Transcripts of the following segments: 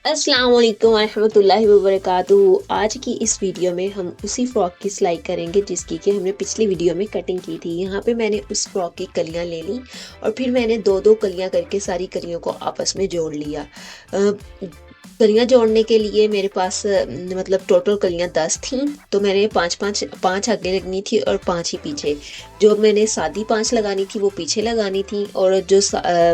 अस्सलाम वालेकुम रहमतुल्लाहि व बरकातुहू। आज की इस वीडियो में हम उसी फ्रॉक की सिलाई करेंगे जिसकी कि हमने पिछली वीडियो में कटिंग की थी। यहाँ पे मैंने उस फ्रॉक की कलियाँ ले ली और फिर मैंने दो दो कलियाँ करके सारी कलियों को आपस में जोड़ लिया। कलियाँ जोड़ने के लिए मेरे पास मतलब टोटल कलियाँ 10 थीं, तो मैंने पाँच पाँच पाँच आगे लगनी थी और पाँच ही पीछे। जो मैंने सादी पाँच लगानी थी वो पीछे लगानी थी, और जो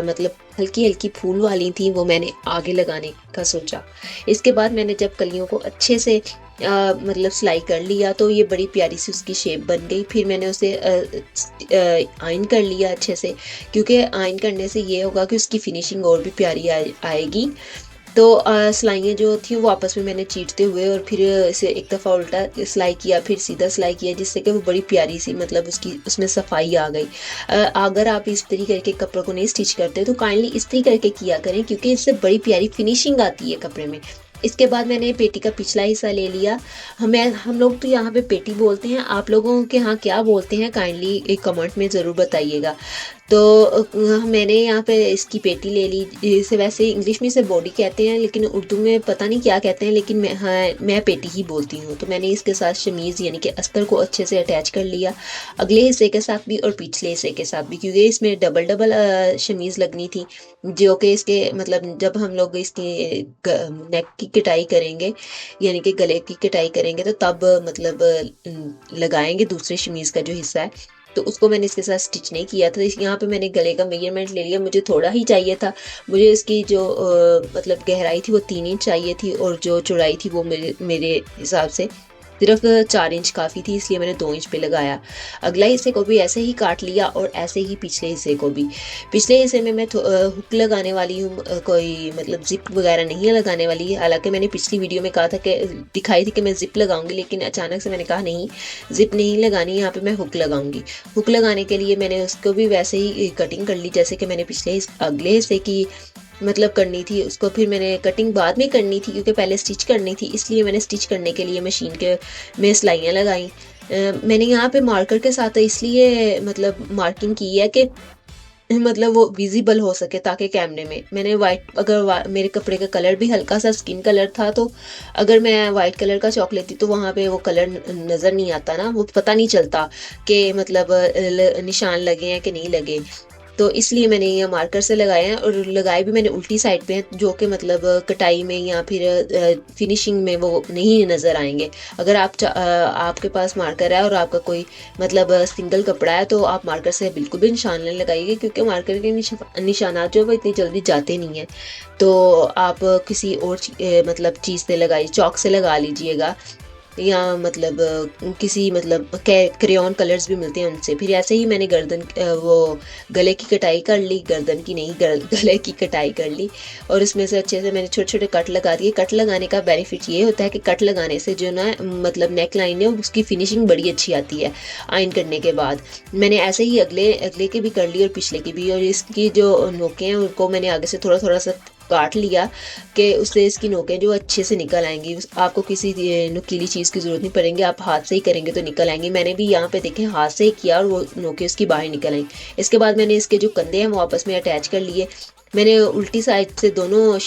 मतलब हल्की हल्की फूल वाली थी वो मैंने आगे लगाने का सोचा। इसके बाद मैंने जब कलियों को अच्छे से मतलब सिलाई कर लिया तो ये बड़ी प्यारी सी उसकी शेप बन गई। फिर मैंने उसे आयन कर लिया अच्छे से, क्योंकि आयन करने से ये होगा कि उसकी फिनिशिंग और भी प्यारी आएगी। तो सिलाइयाँ जो थी वो आपस में मैंने चीरते हुए और फिर इसे एक दफ़ा उल्टा सिलाई किया, फिर सीधा सिलाई किया, जिससे कि वो बड़ी प्यारी सी मतलब उसकी उसमें सफाई आ गई। अगर आप इस तरीके के कपड़ों को नहीं स्टिच करते तो काइंडली इस्त्री करके किया करें, क्योंकि इससे बड़ी प्यारी फिनिशिंग आती है कपड़े में। इसके बाद मैंने पेटी का पिछला हिस्सा ले लिया। हम लोग तो यहाँ पे पेटी बोलते हैं, आप लोगों के यहाँ क्या बोलते हैं काइंडली एक कमेंट में ज़रूर बताइएगा। तो मैंने यहाँ पे इसकी पेटी ले ली। इसे वैसे इंग्लिश में इसे बॉडी कहते हैं, लेकिन उर्दू में पता नहीं क्या कहते हैं, लेकिन मैं पेटी ही बोलती हूँ। तो मैंने इसके साथ शमीज़ यानी कि अस्तर को अच्छे से अटैच कर लिया, अगले हिस्से के साथ भी और पिछले हिस्से के साथ भी, क्योंकि इसमें डबल डबल शमीज़ लगनी थी। जो कि इसके मतलब जब हम लोग इसकी नेक की कटाई करेंगे यानी कि गले की कटाई करेंगे तो तब मतलब लगाएंगे दूसरे शमीज़ का जो हिस्सा है। तो उसको मैंने इसके साथ स्टिच नहीं किया था। यहाँ पे मैंने गले का मेजरमेंट ले लिया, मुझे थोड़ा ही चाहिए था। मुझे इसकी जो मतलब गहराई थी वो 3 इंच चाहिए थी, और जो चौड़ाई थी वो मेरे मेरे हिसाब से सिर्फ 4 इंच काफ़ी थी, इसलिए मैंने 2 इंच पे लगाया। अगला हिस्से को भी ऐसे ही काट लिया और ऐसे ही पिछले हिस्से को भी। पिछले हिस्से में मैं हुक लगाने वाली हूँ, कोई मतलब जिप वगैरह नहीं लगाने वाली। हालांकि मैंने पिछली वीडियो में कहा था कि दिखाई थी कि मैं जिप लगाऊंगी, लेकिन अचानक से मैंने कहा नहीं, जिप नहीं लगानी, यहाँ पे मैं हुक लगाऊंगी। हुक लगाने के लिए मैंने उसको भी वैसे ही कटिंग कर ली जैसे कि मैंने अगले हिस्से की मतलब करनी थी। उसको फिर मैंने कटिंग बाद में करनी थी, क्योंकि पहले स्टिच करनी थी, इसलिए मैंने स्टिच करने के लिए मशीन के में सिलाइयाँ लगाई। मैंने यहाँ पे मार्कर के साथ इसलिए मतलब मार्किंग की है कि मतलब वो विजिबल हो सके, ताकि कैमरे में मैंने वाइट मेरे कपड़े का कलर भी हल्का सा स्किन कलर था, तो अगर मैं वाइट कलर का चौक लेती तो वहाँ पे वो कलर नज़र नहीं आता ना, वो पता नहीं चलता कि मतलब निशान लगे हैं कि नहीं लगे। तो इसलिए मैंने ये मार्कर से लगाए हैं, और लगाए भी मैंने उल्टी साइड पे हैं, जो कि मतलब कटाई में या फिर फिनिशिंग में वो नहीं नज़र आएंगे। अगर आपके पास मार्कर है और आपका कोई मतलब सिंगल कपड़ा है तो आप मार्कर से बिल्कुल भी निशान नहीं लगाइए, क्योंकि मार्कर के निशानात जो है वो इतनी जल्दी जाते नहीं हैं। तो आप किसी और मतलब चीज़ से लगाइए, चौक से लगा लीजिएगा, या मतलब किसी मतलब क्रेयॉन कलर्स भी मिलते हैं उनसे। फिर ऐसे ही मैंने वो गले की कटाई कर ली, गर्दन की नहीं, गले की कटाई कर ली, और उसमें से अच्छे से मैंने छोटे छोटे कट लगा दिए। कट लगाने का बेनिफिट ये होता है कि कट लगाने से जो ना मतलब नेक लाइन है उसकी फिनिशिंग बड़ी अच्छी आती है आयन करने के बाद। मैंने ऐसे ही अगले अगले के भी कर ली और पिछले की भी, और इसकी जो नोकें हैं उनको मैंने आगे से थोड़ा थोड़ा सा काट लिया कि उससे इसकी नोकें जो अच्छे से निकल आएंगी। आपको किसी नुकीली चीज़ की ज़रूरत नहीं पड़ेगी, आप हाथ से ही करेंगे तो निकल आएंगी। मैंने भी यहाँ पे देखें हाथ से ही किया और वो नोकें उसकी बाहर निकल आई। इसके बाद मैंने इसके जो कंधे हैं वो आपस में अटैच कर लिए। मैंने उल्टी साइड से दोनों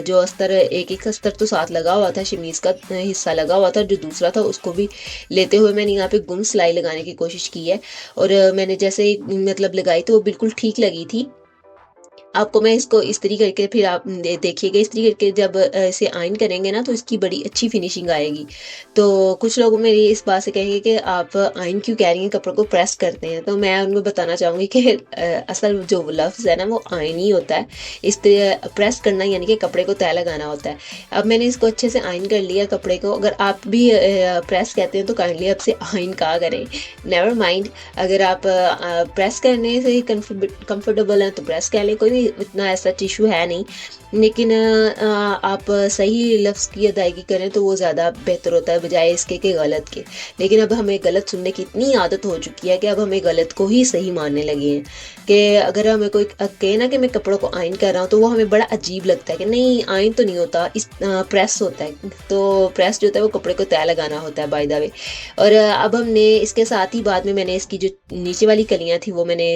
जो अस्तर, एक एक अस्तर तो साथ लगा हुआ था, शमीज़ का हिस्सा लगा हुआ था, जो दूसरा था उसको भी लेते हुए मैंने यहाँ पे गुम सिलाई लगाने की कोशिश की है। और मैंने जैसे ही मतलब लगाई तो वो बिल्कुल ठीक लगी थी। आपको मैं इसको इस्त्री करके फिर आप देखिएगा, इस्त्री करके जब इसे आयन करेंगे ना तो इसकी बड़ी अच्छी फिनिशिंग आएगी। तो कुछ लोग मेरी इस बात से कहेंगे कि आप आयन क्यों कह रही हैं, कपड़ों को प्रेस करते हैं, तो मैं उनको बताना चाहूँगी कि असल जो लफ्ज़ है ना वो आयन ही होता है। प्रेस करना यानी कि कपड़े को तय लगाना होता है। अब मैंने इसको अच्छे से आयन कर लिया कपड़े को। अगर आप भी प्रेस कहते हैं तो काइंडली आपसे आयन कहा करें, नेवर माइंड। अगर आप प्रेस करने से कंफर्टेबल हैं तो प्रेस कह लें, कोई इतना ऐसा इशू है नहीं। लेकिन आप सही लफ्ज़ की अदायगी करें तो वो ज़्यादा बेहतर होता है, बजाय इसके कि गलत के। लेकिन अब हमें गलत सुनने की इतनी आदत हो चुकी है कि अब हमें गलत को ही सही मानने लगे हैं। कि अगर हमें कोई कहे ना कि मैं कपड़ों को आयन कर रहा हूँ तो वो हमें बड़ा अजीब लगता है कि नहीं, आयन तो नहीं होता, इस प्रेस होता है। तो प्रेस जो होता है वो कपड़े को तय लगाना होता है, बाय द वे। और अब हमने इसके साथ ही बाद में मैंने इसकी जो नीचे वाली कलियाँ थी वो मैंने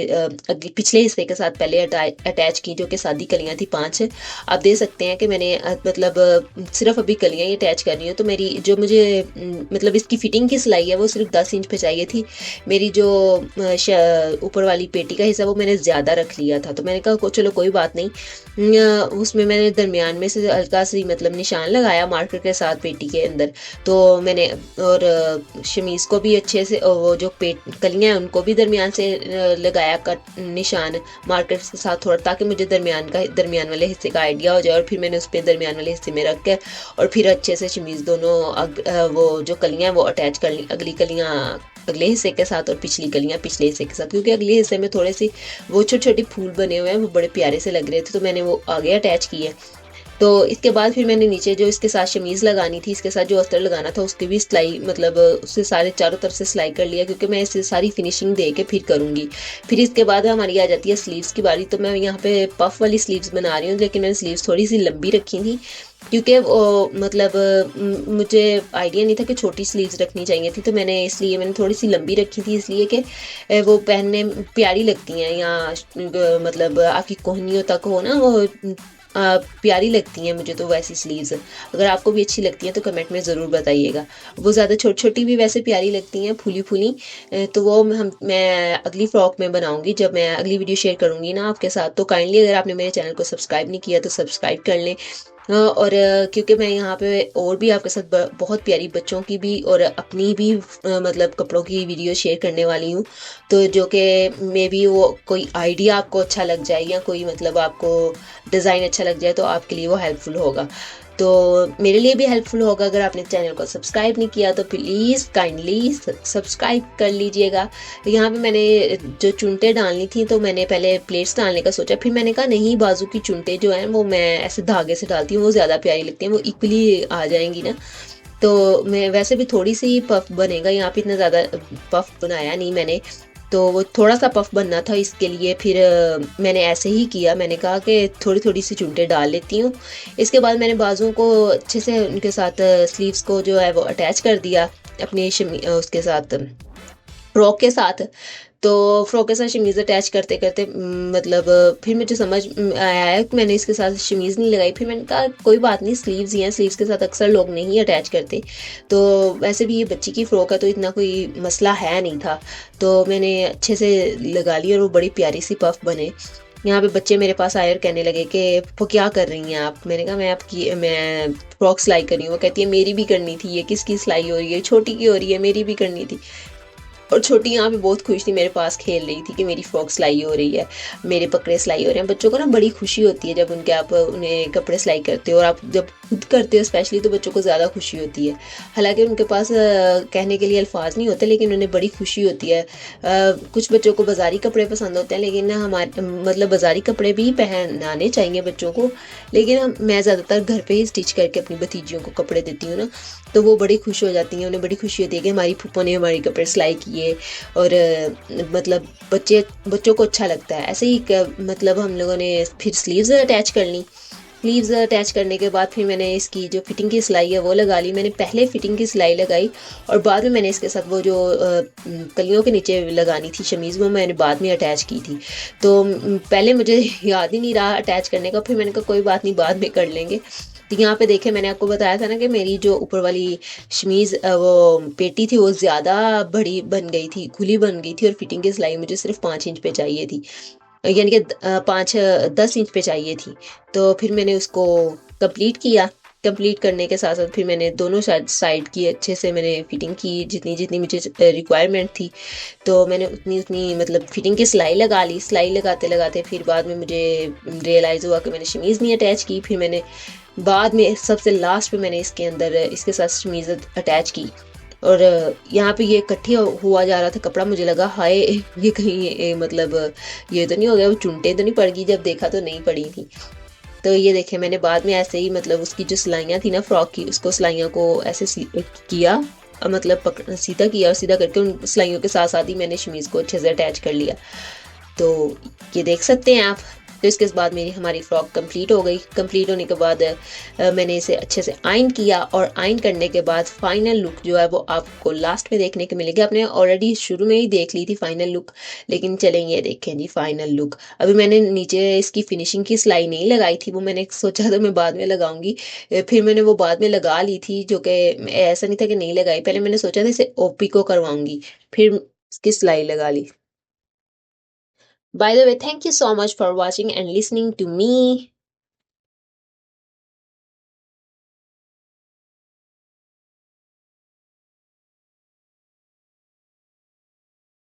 पिछले हिस्से के साथ पहले अटैच अटैच की, जो कि सादी कलियां थी 5। आप देख सकते हैं कि मैंने मतलब सिर्फ अभी कलियां ही अटैच कर रही हूँ। तो मेरी जो मुझे मतलब इसकी फिटिंग की सिलाई है वो सिर्फ 10 इंच पे चाहिए थी। मेरी जो ऊपर वाली पेटी का हिस्सा वो मैंने ज़्यादा रख लिया था, तो मैंने कहा चलो कोई बात नहीं। उसमें मैंने दरमियान में से हल्का सी मतलब निशान लगाया मार्कर के साथ पेटी के अंदर। तो मैंने और शमीज़ को भी अच्छे से वो जो कलियां हैं उनको भी दरमियान से लगाया कट निशान मार्कर के साथ थोड़ा, ताकि मुझे दरमियान वाले हिस्से का आइडिया हो जाए। और फिर मैंने उस पर दरमियान वाले हिस्से में रख के और फिर अच्छे से शमीज़ दोनों वो जो कलियां हैं वो अटैच कर ली, अगली कलियां अगले हिस्से के साथ और पिछली कलियां पिछले हिस्से के साथ, क्योंकि अगले हिस्से में थोड़े सी वो छोटे छोटे फूल बने हुए हैं, वो बड़े प्यारे से लग रहे थे, तो मैंने वो आगे अटैच किए। तो इसके बाद फिर मैंने नीचे जो इसके साथ शमीज़ लगानी थी, इसके साथ जो अस्तर लगाना था उसकी भी सिलाई मतलब उससे सारे चारों तरफ से सिलाई कर लिया, क्योंकि मैं इसे सारी फिनिशिंग दे के फिर करूँगी। फिर इसके बाद हमारी आ जाती है स्लीव्स की बारी। तो मैं यहाँ पे पफ वाली स्लीव्स बना रही हूँ, लेकिन मैंने स्लीव्स थोड़ी सी लंबी रखी थी, क्योंकि वो मतलब मुझे आइडिया नहीं था कि छोटी स्लीव्स रखनी चाहिए थी, तो मैंने थोड़ी सी लंबी रखी थी, इसलिए कि वो पहनने प्यारी लगती हैं, या मतलब आपकी कोहनियों तक हो ना वो प्यारी लगती हैं मुझे तो वैसी स्लीव्स। अगर आपको भी अच्छी लगती हैं तो कमेंट में ज़रूर बताइएगा। वो ज़्यादा छोटी छोटी भी वैसे प्यारी लगती हैं, फूली फूली। तो वो मैं अगली फ्रॉक में बनाऊंगी, जब मैं अगली वीडियो शेयर करूंगी ना आपके साथ। तो काइंडली अगर आपने मेरे चैनल को सब्सक्राइब नहीं किया तो सब्सक्राइब कर लें। और क्योंकि मैं यहाँ पे और भी आपके साथ बहुत प्यारी बच्चों की भी और अपनी भी मतलब कपड़ों की वीडियो शेयर करने वाली हूँ। तो जो कि मे बी वो कोई आइडिया आपको अच्छा लग जाए, या कोई मतलब आपको डिज़ाइन अच्छा लग जाए, तो आपके लिए वो हेल्पफुल होगा। तो मेरे लिए भी हेल्पफुल होगा। अगर आपने चैनल को सब्सक्राइब नहीं किया तो प्लीज़ काइंडली सब्सक्राइब कर लीजिएगा। यहाँ पे मैंने जो चुनटे डालनी थी, तो मैंने पहले प्लेट्स डालने का सोचा, फिर मैंने कहा नहीं, बाजू की चुनटे जो हैं वो मैं ऐसे धागे से डालती हूँ, वो ज़्यादा प्यारी लगती हैं, वो इक्वली आ जाएंगी ना। तो मैं वैसे भी थोड़ी सी पफ बनेगा, यहाँ पे इतना ज़्यादा पफ बनाया नहीं मैंने, तो वो थोड़ा सा पफ बनना था, इसके लिए फिर मैंने ऐसे ही किया। मैंने कहा कि थोड़ी थोड़ी सी चुनटे डाल लेती हूँ। इसके बाद मैंने बाजुओं को अच्छे से उनके साथ स्लीव्स को जो है वो अटैच कर दिया अपने उसके साथ फ्रॉक के साथ। तो फ्रॉक के साथ शमीज़ अटैच करते करते मतलब फिर मुझे समझ आया है कि मैंने इसके साथ शमीज़ नहीं लगाई। फिर मैंने कहा कोई बात नहीं, स्लीव्स ही हैं, स्लीव्स के साथ अक्सर लोग नहीं अटैच करते, तो वैसे भी ये बच्ची की फ़्रॉक है तो इतना कोई मसला है नहीं था। तो मैंने अच्छे से लगा ली और वो बड़ी प्यारी सी पफ बने। यहाँ पे बच्चे मेरे पास आए और कहने लगे कि वो क्या कर रही हैं आप। मैंने कहा मैं फ्रॉक सिलाई कर रही हूँ। वो कहती है मेरी भी करनी थी, ये किसकी सिलाई हो रही है, छोटी की हो रही है, मेरी भी करनी थी। और छोटी यहाँ पे बहुत खुश थी, मेरे पास खेल रही थी कि मेरी फ्रॉक सिलाई हो रही है, मेरे कपड़े सिलाई हो रहे हैं। बच्चों को ना बड़ी खुशी होती है जब आप उन्हें कपड़े सिलाई करते हो, और आप जब खुद करते हो स्पेशली तो बच्चों को ज़्यादा खुशी होती है। हालांकि उनके पास कहने के लिए अल्फाज नहीं होते, लेकिन उन्हें बड़ी खुशी होती है। कुछ बच्चों को बाज़ारी कपड़े पसंद होते हैं, लेकिन हमारे मतलब बाज़ारी कपड़े भी पहनाने चाहिए बच्चों को, लेकिन मैं ज़्यादातर घर पर ही स्टिच करके अपनी भतीजियों को कपड़े देती हूँ ना, तो वो बड़ी खुश हो जाती हैं। उन्हें बड़ी खुशी होती है कि हमारी फूफो ने हमारे कपड़े सिलाई किए, और मतलब बच्चों को अच्छा लगता है। ऐसे ही मतलब हम लोगों ने फिर स्लीव्स अटैच कर ली। स्लीव्स अटैच करने के बाद फिर मैंने इसकी जो फिटिंग की सिलाई है वो लगा ली। मैंने पहले फिटिंग की सिलाई लगाई और बाद में मैंने इसके साथ वो जो कलियों के नीचे लगानी थी शमीज़, वो मैंने बाद में अटैच की थी। तो पहले मुझे याद ही नहीं रहा अटैच करने का, फिर मैंने कहा कोई बात नहीं, बाद में कर लेंगे। तो यहाँ पे देखे, मैंने आपको बताया था ना कि मेरी जो ऊपर वाली शमीज़ वो पेटी थी वो ज़्यादा बड़ी बन गई थी, खुली बन गई थी, और फिटिंग की सिलाई मुझे सिर्फ 5 इंच पे चाहिए थी, यानी कि 10 इंच पे चाहिए थी। तो फिर मैंने उसको कंप्लीट किया। कंप्लीट करने के साथ साथ फिर मैंने दोनों साइड की अच्छे से मैंने फिटिंग की, जितनी जितनी मुझे रिक्वायरमेंट थी। तो मैंने उतनी उतनी मतलब फिटिंग की सिलाई लगा ली। सिलाई लगाते लगाते फिर बाद में मुझे रियलाइज़ हुआ कि मैंने शमीज़ नहीं अटैच की। फिर मैंने बाद में सबसे लास्ट पे मैंने इसके अंदर इसके साथ शमीज़ अटैच की, और यहाँ पे ये इकट्ठी हुआ जा रहा था कपड़ा। मुझे लगा हाय ये कहीं मतलब ये तो नहीं हो गया, वो चुनटे तो नहीं पड़ गई, जब देखा तो नहीं पड़ी थी। तो ये देखे, मैंने बाद में ऐसे ही मतलब उसकी जो सिलाइयाँ थी ना फ्रॉक की, उसको सिलाइयों को ऐसे किया, मतलब सीधा किया, और सीधा करके उन सिलाइयों के साथ साथ ही मैंने शमीज़ को अच्छे से अटैच कर लिया। तो ये देख सकते हैं आप। तो इसके बाद मेरी हमारी फ्रॉक कंप्लीट हो गई। कंप्लीट होने के बाद मैंने इसे अच्छे से आयन किया और आयन करने के बाद फाइनल लुक जो है वो आपको लास्ट में देखने को मिलेगी। आपने ऑलरेडी शुरू में ही देख ली थी फाइनल लुक, लेकिन चलें ये देखें जी फाइनल लुक। अभी मैंने नीचे इसकी फिनिशिंग की सिलाई नहीं लगाई थी, वो मैंने सोचा तो मैं बाद में लगाऊंगी, फिर मैंने वो बाद में लगा ली थी, जो कि ऐसा नहीं था कि नहीं लगाई, पहले मैंने सोचा था इसे ओपी को करवाऊंगी, फिर इसकी सिलाई लगा ली। By the way, thank you so much for watching and listening to me.